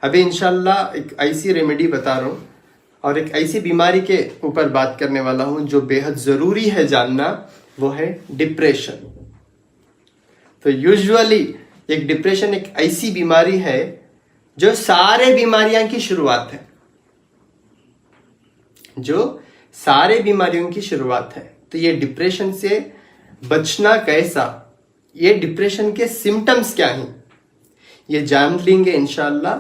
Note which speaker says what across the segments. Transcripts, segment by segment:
Speaker 1: अभी इंशाल्लाह एक ऐसी रेमेडी बता रहा हूँ और एक ऐसी बीमारी के ऊपर बात करने वाला हूँ जो बेहद ज़रूरी है जानना, वो है डिप्रेशन। तो यूजुअली एक डिप्रेशन एक ऐसी बीमारी है जो सारे बीमारियों की शुरुआत है, जो सारे बीमारियों की शुरुआत है। तो ये डिप्रेशन से बचना कैसा, ये डिप्रेशन के सिम्टम्स क्या हैं, ये जान लेंगे इंशाल्लाह।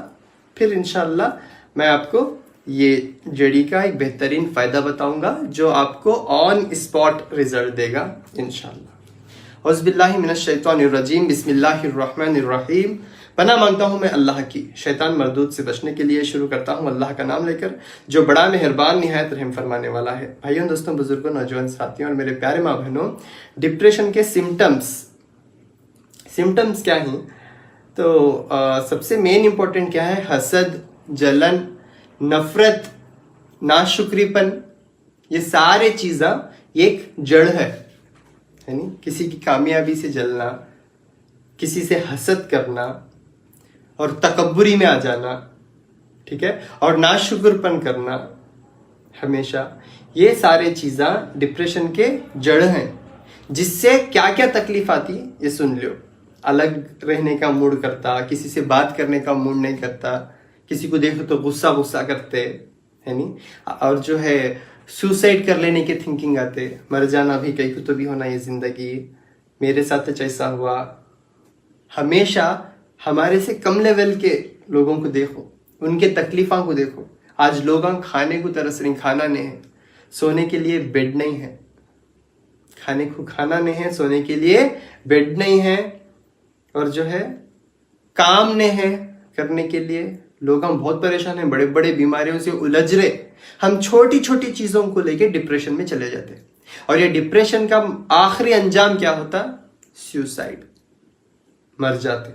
Speaker 1: फिर इंशाल्लाह मैं आपको ये जड़ी का एक बेहतरीन फ़ायदा बताऊंगा जो आपको ऑन स्पॉट रिजल्ट देगा इंशाल्लाह। औज़ुबिल्लाहि मिनश्शैतानिर्रजीम, बिस्मिल्लाहिर्रहमानिर्रहीम। पनाह मांगता हूँ मैं अल्लाह की शैतान मरदूद से बचने के लिए। शुरू करता हूँ अल्लाह का नाम लेकर जो बड़ा मेहरबान निहायत रहम फरमाने वाला है। भाइयों, दोस्तों, बुजुर्गों, नौजवान साथियों और मेरे प्यारे माँ बहनों, डिप्रेशन के सिम्टम्स क्या हैं? तो सबसे मेन इंपॉर्टेंट क्या है? हसद, जलन, नफरत, नाशुक्रीपन, ये सारे चीज़ें एक जड़ है नहीं? किसी की कामयाबी से जलना, किसी से हसद करना और तकब्बुरी में आ जाना, ठीक है, और नाशुक्रपन करना हमेशा, ये सारे चीज़ें डिप्रेशन के जड़ हैं। जिससे क्या क्या तकलीफ आती ये सुन लो। अलग रहने का मूड करता, किसी से बात करने का मूड नहीं करता, किसी को देखो तो गुस्सा करते है नहीं, और जो है सुसाइड कर लेने के थिंकिंग आते, मर जाना भी कहीं को तो भी होना, ये जिंदगी मेरे साथ ऐसा हुआ। हमेशा हमारे से कम लेवल के लोगों को देखो, उनके तकलीफों को देखो। आज लोग खाने को तरस रहे, खाना नहीं है, सोने के लिए बेड नहीं है, खाने को खाना नहीं है, सोने के लिए बेड नहीं है, और जो है काम नहीं है करने के लिए। लोग हम बहुत परेशान हैं, बड़े बड़े बीमारियों से उलझ रहे। हम छोटी छोटी चीजों को लेके डिप्रेशन में चले जाते, और ये डिप्रेशन का आखिरी अंजाम क्या होता? सुसाइड, मर जाते।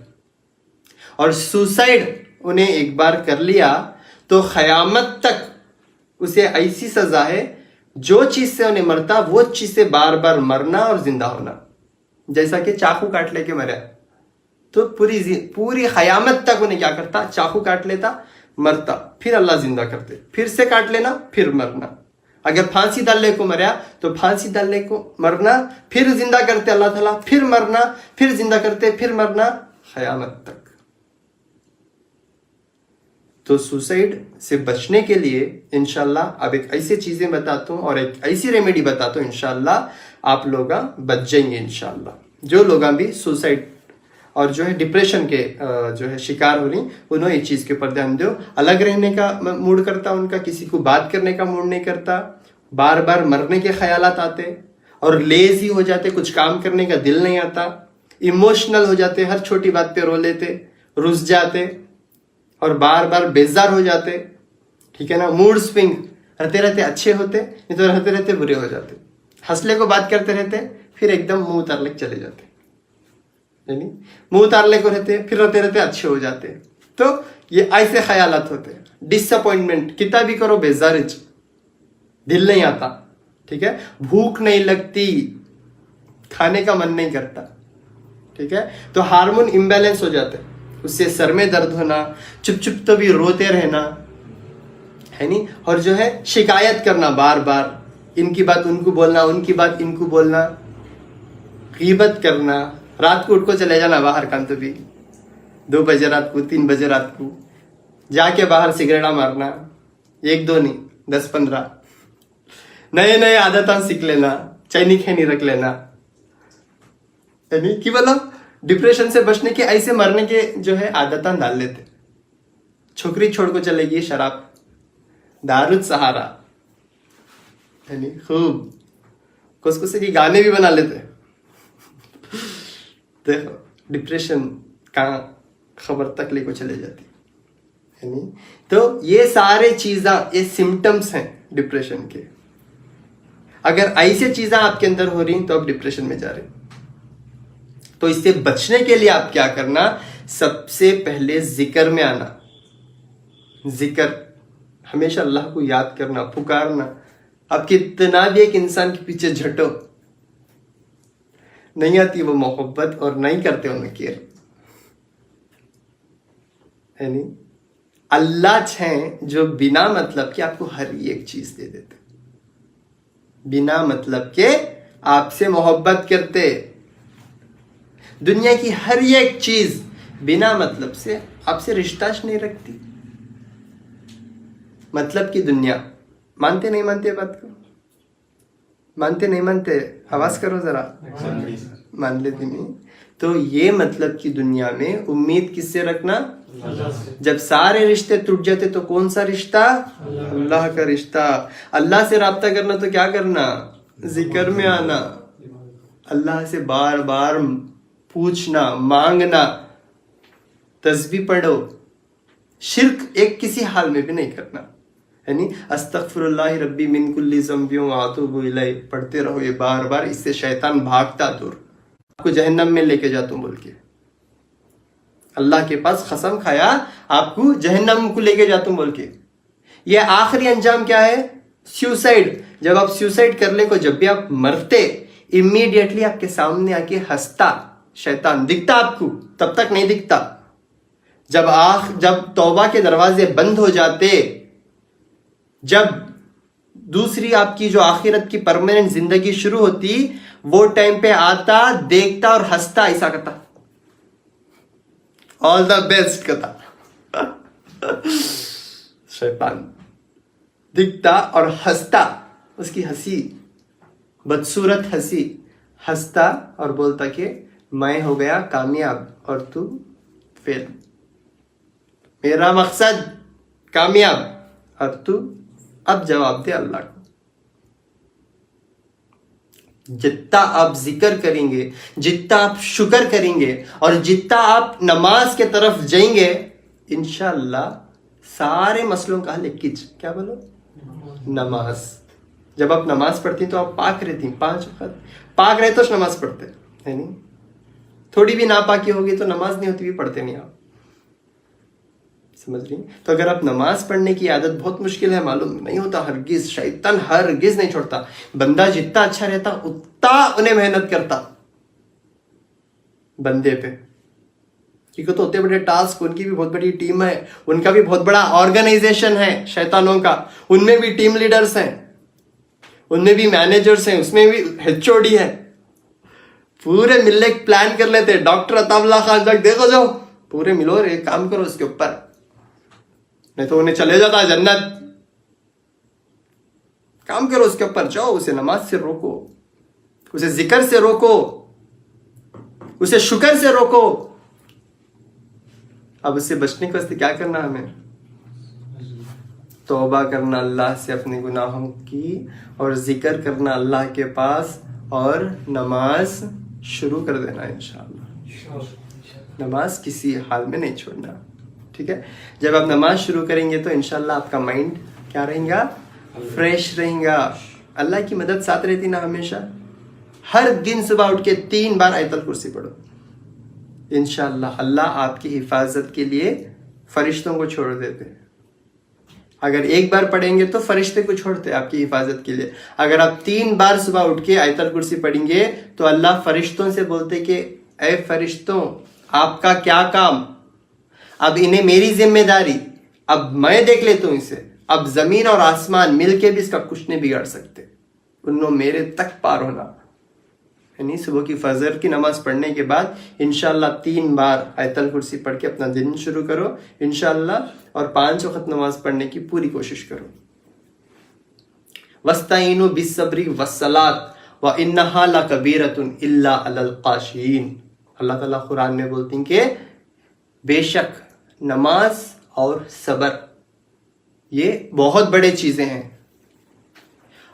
Speaker 1: और सुसाइड उन्हें एक बार कर लिया तो क़यामत तक उसे ऐसी सजा है, जो चीज से उन्हें मरता वो चीज से बार बार मरना और जिंदा होना। जैसा कि चाकू काट लेके मरा तो पूरी क़यामत तक उन्हें क्या करता? चाकू काट लेता, मरता, फिर अल्लाह जिंदा करते, फिर से काट लेना, फिर मरना। अगर फांसी डालने को मरा तो फांसी डालने को मरना, फिर जिंदा करते अल्लाह ताला, फिर मरना, फिर जिंदा करते, फिर मरना, क़यामत तक। तो सुसाइड से बचने के लिए इंशाल्लाह अब एक ऐसी चीजें बताता हूँ और एक ऐसी रेमेडी बताता हूँ, इंशाल्लाह आप लोग बच जाएंगे। इंशाल्लाह जो लोग भी सुसाइड और जो है डिप्रेशन के जो है शिकार हो रही, उन्होंने इस चीज के ऊपर ध्यान दो। अलग रहने का मूड करता उनका, किसी को बात करने का मूड नहीं करता, बार बार मरने के ख्यालात आते, और लेजी हो जाते, कुछ काम करने का दिल नहीं आता, इमोशनल हो जाते, हर छोटी बात पे रो लेते, रुस जाते और बार बार बेजार हो जाते, ठीक है ना। मूड स्विंग, रहते रहते अच्छे होते, नहीं तो रहते रहते बुरे हो जाते। हंसले को बात करते रहते, फिर एकदम मुंह उतार लेके चले जाते, यानी मुंह उतारने को रहते, फिर रहते रहते अच्छे हो जाते। तो ये ऐसे ख्यालात होते। डिसअपॉइंटमेंट, कितना भी करो बेजारिच, दिल नहीं आता, ठीक है, भूख नहीं लगती, खाने का मन नहीं करता, ठीक है। तो हार्मोन इम्बैलेंस हो जाते, उससे सर में दर्द होना, चुप चुप तो भी रोते रहना, है नहीं, और जो है शिकायत करना बार बार, इनकी बात उनको बोलना, उनकी बात इनको बोलना, गीबत करना, रात को उठ को चले जाना बाहर काम, तो भी 2 बजे रात को, 3 बजे रात को जाके बाहर सिगरेटा मारना, 1-2 नहीं 10-15 नए नए आदतें सीख लेना, चैनी खैनी रख लेना, यानी कि मतलब डिप्रेशन से बचने के ऐसे मरने के जो है आदतें डाल लेते। छोकरी छोड़ को चलेगी शराब, दारूद सहारा, यानी खूब कुछ की गाने भी बना लेते। देखो डिप्रेशन कहाँ खबर तक लेको चले जाती है नहीं। तो ये सारे चीज़ें, ये सिम्टम्स हैं डिप्रेशन के। अगर ऐसे चीज़ें आपके अंदर हो रही तो आप डिप्रेशन में जा रहे। तो इससे बचने के लिए आप क्या करना? सबसे पहले जिक्र में आना। जिक्र, हमेशा अल्लाह को याद करना, पुकारना। आप कितना भी एक इंसान के पीछे झटो, नहीं आती वो मोहब्बत और नहीं करते उन्हें केयर, है नहीं। अल्लाह हैं जो बिना मतलब के आपको हर एक चीज दे देते, बिना मतलब के आपसे मोहब्बत करते। दुनिया की हर एक चीज बिना मतलब से आपसे रिश्ता नहीं रखती। मतलब की दुनिया, मानते नहीं मानते बात को? मानते नहीं मानते? आवाज करो जरा। मान लेती नहीं। तो ये मतलब की दुनिया में उम्मीद किससे रखना? जब सारे रिश्ते टूट जाते तो कौन सा रिश्ता? अल्लाह का रिश्ता। अल्लाह से राब्ता करना तो क्या करना? जिक्र में आना, अल्लाह से बार बार पूछना, मांगना, तस्बीह पढ़ो। शिर्क एक किसी हाल में भी नहीं करना, यानी अस्तगफिरुल्लाह रब्बी मिन कुल्ली ज़ंबि व अतूबु इलैह पढ़ते रहो ये बार बार। इससे शैतान भागता दूर, आपको जहन्नम में लेके जा तुम बोल के अल्लाह के पास कसम खाया, आपको जहन्नम को लेके जा तुम बोल के। ये आखिरी अंजाम क्या है? सुसाइड। जब आप सुसाइड कर ले को, जब भी आप मरते, इमीडिएटली आपके सामने आके हंसता शैतान। दिखता आपको? तब तक नहीं दिखता। जब तौबा के दरवाजे बंद हो जाते, जब दूसरी आपकी जो आखिरत की परमानेंट जिंदगी शुरू होती, वो टाइम पे आता, देखता और हंसता, ऐसा करता, ऑल द बेस्ट कहता शैतान। दिखता और हंसता, उसकी हंसी बदसूरत हंसी, हंसता और बोलता कि मैं हो गया कामयाब और तू फेल। मेरा मकसद कामयाब और तू अब जवाब दे अल्लाह को। जितना आप जिक्र करेंगे, जितना आप शुक्र करेंगे और जितना आप नमाज के तरफ जाएंगे, इंशाअल्लाह सारे मसलों का हल एक चीज, क्या बोलो? नमाज। जब आप नमाज पढ़ती तो आप पाक रहती, 5 वक्त पाक रहे तो नमाज पढ़ते है नहीं। थोड़ी भी नापाकी होगी तो नमाज नहीं होती, भी पढ़ते नहीं आप, समझ रही? तो अगर आप नमाज पढ़ने की आदत बहुत मुश्किल है, मालूम नहीं होता, हरगिज शैतान हरगिज नहीं छोड़ता। बंदा जितना अच्छा रहता उतना उन्हें मेहनत करता बंदे पे, क्योंकि तो उतने बड़े टास्क, उनकी भी बहुत बड़ी टीम है, उनका भी बहुत बड़ा ऑर्गेनाइजेशन है शैतानों का। उनमें भी टीम लीडर्स हैं, उनमें भी मैनेजर्स हैं, उसमें भी एचओडी है। पूरे मिलने प्लान कर लेते। डॉक्टर अताउल्लाह खान तक देखो, जाओ पूरे मिलो और एक काम करो उसके ऊपर, नहीं तो उन्हें चले जाता जन्नत। काम करो उसके ऊपर, जाओ उसे नमाज से रोको, उसे जिक्र से रोको, उसे शुक्र से रोको। अब उससे बचने के वास्ते क्या करना? हमें तौबा करना अल्लाह से अपने गुनाहों की, और जिक्र करना अल्लाह के पास, और नमाज शुरू कर देना इंशाअल्लाह। नमाज किसी हाल में नहीं छोड़ना, ठीक है? जब आप नमाज शुरू करेंगे तो इंशाअल्लाह आपका माइंड क्या रहेगा? फ्रेश रहेगा। अल्लाह की मदद साथ रहती ना हमेशा। हर दिन सुबह उठ के 3 बार आयतल कुर्सी पढ़ो, इंशाअल्लाह अल्लाह आपकी हिफाजत के लिए फरिश्तों को छोड़ देते। अगर 1 बार पढ़ेंगे तो फरिश्ते को छोड़ते आपकी हिफाजत के लिए। अगर आप 3 बार सुबह उठ के आयतल कुर्सी पढ़ेंगे तो अल्लाह फरिश्तों से बोलते कि ऐ फरिश्तों, आपका क्या काम, अब इन्हें मेरी जिम्मेदारी, अब मैं देख लेता हूं इसे। अब जमीन और आसमान मिलके भी इसका कुछ नहीं बिगाड़ सकते, उन्हों मेरे तक पार होना। यानी सुबह की फजर की नमाज पढ़ने के बाद इंशाअल्लाह 3 बार आयतल कुर्सी पढ़ के अपना दिन शुरू करो इंशाअल्लाह, और 5 वक्त नमाज पढ़ने की पूरी कोशिश करो। वस्ताइनु बिस्सब्री वस्सलात व इन्नहा लकबीरतुन इल्ला अलल काशियीन। अल्लाह ताला कुरान में बोलते हैं कि बेशक नमाज और सबर ये बहुत बड़े चीजें हैं,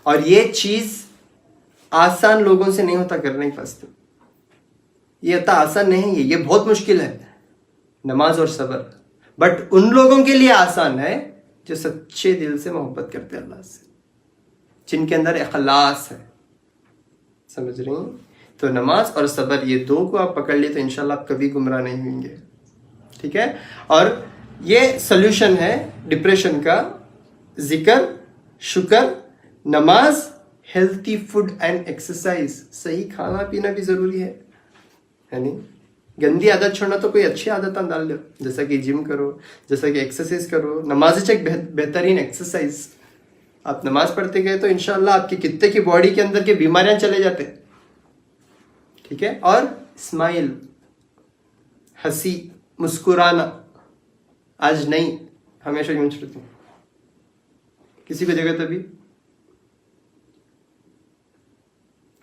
Speaker 1: और ये चीज आसान लोगों से नहीं होता करने के वास्ते। ये इतना आसान नहीं है, ये बहुत मुश्किल है नमाज और सबर। बट उन लोगों के लिए आसान है जो सच्चे दिल से मोहब्बत करते हैं अल्लाह से, जिनके अंदर इखलास है, समझ रही हैं? तो नमाज और सबर ये 2 को आप पकड़ लिए तो इंशाल्लाह आप कभी गुमराह नहीं होंगे, ठीक है? और ये सोल्यूशन है डिप्रेशन का। जिक्र, शुक्र, नमाज, हेल्थी फूड एंड एक्सरसाइज। सही खाना पीना भी जरूरी है नहीं? गंदी आदत छोड़ना तो कोई अच्छी आदत डाल दो, जैसा कि जिम करो, जैसा कि एक्सरसाइज करो। नमाज एक बेहतरीन एक्सरसाइज। आप नमाज पढ़ते गए तो इंशाल्लाह आपकी कितने की बॉडी के अंदर के बीमारियां चले जाते। ठीक है। और स्माइल, हंसी, मुस्कुराना, आज नहीं हमेशा यूं छुड़ती, किसी को जगह तभी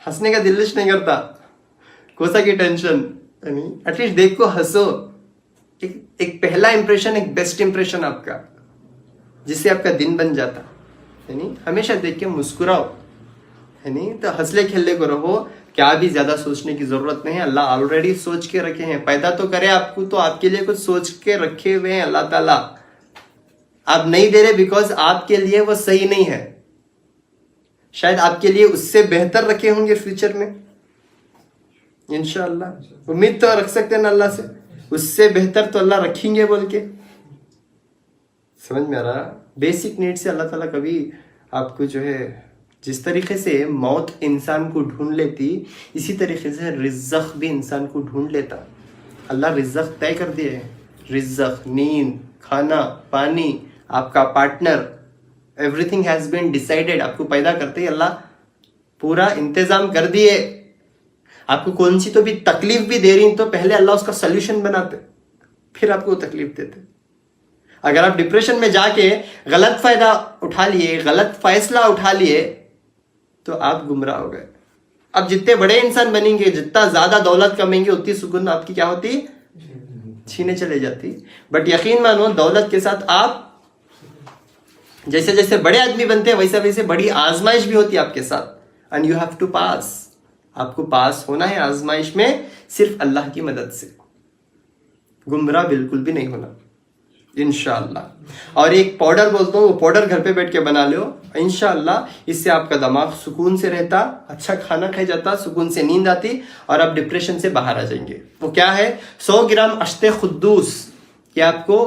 Speaker 1: हंसने का दिल नहीं करता, कोसा की टेंशन, एटलीस्ट देख को हंसो। एक पहला इंप्रेशन, एक बेस्ट इंप्रेशन आपका, जिससे आपका दिन बन जाता है नहीं। हमेशा देख के मुस्कुराओ है नहीं, तो हंसले खेलने को रहो। क्या भी ज्यादा सोचने की जरूरत नहीं है, अल्लाह ऑलरेडी सोच के रखे हैं। पैदा तो करे आपको, तो आपके लिए कुछ सोच के रखे हुए हैं अल्लाह ताला। आप नहीं दे रहे बिकॉज आपके लिए वो सही नहीं है, शायद आपके लिए उससे बेहतर रखे होंगे फ्यूचर में। इंशाअल्लाह उम्मीद तो रख सकते हैं ना अल्लाह से, उससे बेहतर तो अल्लाह रखेंगे बोल के। समझ में आ रहा? बेसिक नीड से अल्लाह ताला कभी आपको जो है, जिस तरीके से मौत इंसान को ढूंढ लेती, इसी तरीके से रिज़्क़ भी इंसान को ढूंढ लेता। अल्लाह रिज़्क़ तय कर दिए है। रिज़्क़, नींद, खाना, पानी, आपका partner, everything has been decided. आपको पैदा करते ही अल्लाह पूरा इंतजाम कर दिए। आपको कौन सी तो भी तकलीफ भी दे रही तो पहले अल्लाह उसका सोल्यूशन बनाते, फिर आपको तकलीफ देते। अगर आप डिप्रेशन में जाके गलत फायदा उठा लिए, गलत फैसला उठा लिए, तो आप गुमराह हो गए। अब जितने बड़े इंसान बनेंगे, जितना ज्यादा दौलत कमाएंगे, उतनी सुकून आपकी क्या होती, छीने चले जाती। बट यकीन मानो, दौलत के साथ आप जैसे जैसे बड़े आदमी बनते हैं, वैसे वैसे बड़ी आजमाइश भी होती है आपके साथ। एंड यू हैव टू पास। आपको पास होना है आजमाइश में, सिर्फ अल्लाह की मदद से। गुमराह बिल्कुल भी नहीं होना इंशाअल्लाह। और एक पाउडर बोलता हूँ, वो पाउडर घर पे बैठ के बना लो इंशाअल्लाह। इससे आपका दिमाग सुकून से रहता, अच्छा खाना खाई जाता, सुकून से नींद आती, और आप डिप्रेशन से बाहर आ जाएंगे। वो क्या है? 100 ग्राम अश्ते खुद्दूस। ये आपको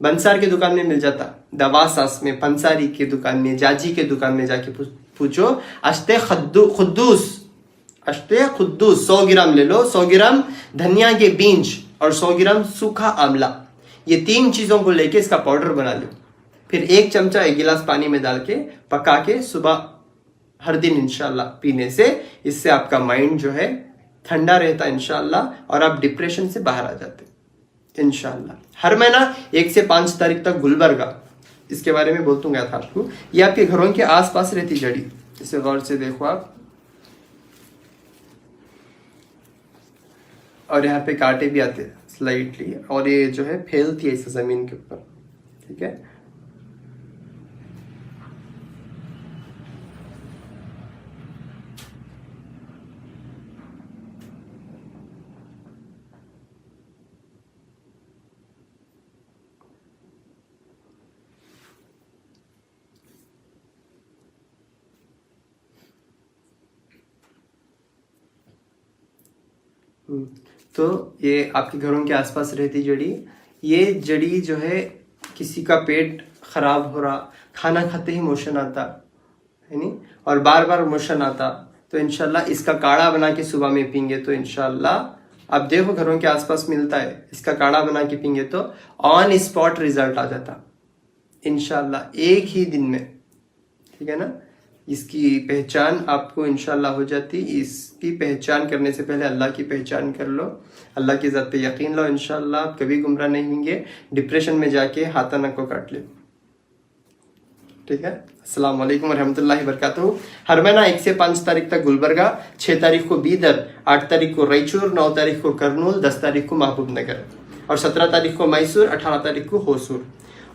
Speaker 1: बंसार की दुकान में मिल जाता, दवा सास में, पंसारी की दुकान में, जाजी के दुकान में जाके पूछो। अश्ते खुद्दूस, अश्ते खुद्दूस 100 ग्राम ले लो। 100 ग्राम धनिया के बीज और 100 ग्राम सूखा आंवला, ये 3 चीजों को लेके इसका पाउडर बना लो। फिर 1 चमचा 1 गिलास पानी में डाल के पका के सुबह हर दिन इंशाल्लाह पीने से, इससे आपका माइंड जो है ठंडा रहता इंशाल्लाह, और आप डिप्रेशन से बाहर आ जाते इंशाल्लाह। हर महीना 1 से 5 तारीख तक गुलबर्गा, इसके बारे में बोलता गया था आपको। ये आपके घरों के आसपास रहती जड़ी, इसे गौर से देखो आप। और यहाँ पे कांटे भी आते हैं स्लाइटली, और ये जो है फैलती है इस जमीन के ऊपर। ठीक है। तो ये आपके घरों के आसपास रहती जड़ी, ये जड़ी जो है, किसी का पेट खराब हो रहा, खाना खाते ही मोशन आता है नहीं, और बार बार मोशन आता, तो इंशाल्लाह इसका काढ़ा बना के सुबह में पीएंगे तो इंशाल्लाह, आप देखो घरों के आसपास मिलता है, इसका काढ़ा बना के पीएंगे तो ऑन स्पॉट रिजल्ट आ जाता इंशाल्लाह, एक ही दिन में। ठीक है ना। इसकी पहचान आपको इंशाल्लाह हो जाती। इसकी पहचान करने से पहले अल्लाह की पहचान कर लो, अल्लाह की ज़ात पे यकीन लो, इंशाल्लाह आप कभी गुमराह नहीं होंगे। डिप्रेशन में जाके हाथा नक को काट ले। ठीक है। अस्सलाम वालेकुम रहमतुल्लाहि बरकातहू। हर महीना 1 से 5 तारीख तक गुलबर्गा, 6 तारीख को बीदर, 8 तारीख को रायचूर, 9 तारीख को करनूल, 10 तारीख को महबूब नगर, और 17 तारीख को मैसूर, 18 तारीख को होसूर।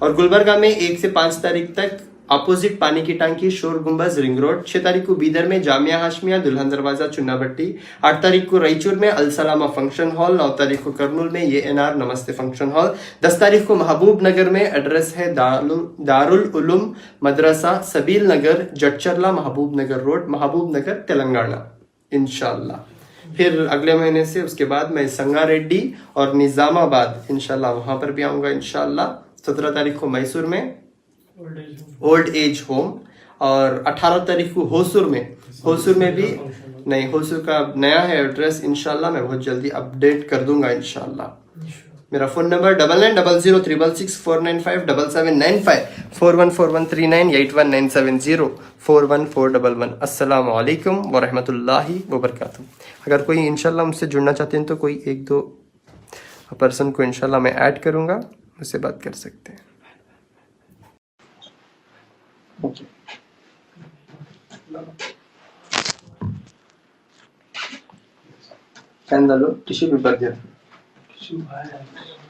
Speaker 1: और गुलबर्गा में 1 से 5 तारीख तक अपोजिट पानी की टांकी, शोर गुंबज, रिंग रोड। 6 तारीख को बीदर में जामिया हाशमिया, दुल्हन दरवाजा, चुन्नाभट्टी। 8 तारीख को रायचूर में अलसलामा फंक्शन हॉल। 9 तारीख को करनूल में ये नमस्ते फंक्शन हॉल। 10 तारीख को महबूब नगर में, एड्रेस है दारुल उलूम मदरसा, सबील नगर, जटचरला, महबूब नगर रोड, महबूब नगर, तेलंगाना इंशाल्लाह। फिर अगले महीने से उसके बाद मैं संगारेड्डी और निजामाबाद इंशाल्लाह वहां पर भी आऊंगा इंशाल्लाह। 17 तारीख को मैसूर में ओल्ड एज होम, और 18 तारीख को होसुर में भी नहीं, होसुर का नया है एड्रेस, इंशाल्लाह मैं बहुत जल्दी अपडेट कर दूंगा इंशाल्लाह। मेरा फोन नंबर 99006646495775 4141398197041411। अस्सलाम वालेकुम वरहमतुल्लाहि वबरकातुहू। अगर कोई इंशाल्लाह मुझसे जुड़ना चाहते हैं तो कोई एक दो पर्सन को इंशाल्लाह मैं ऐड करूंगा, मुझसे बात कर सकते हैं। कैंडल टिश्यू पेपर दिया।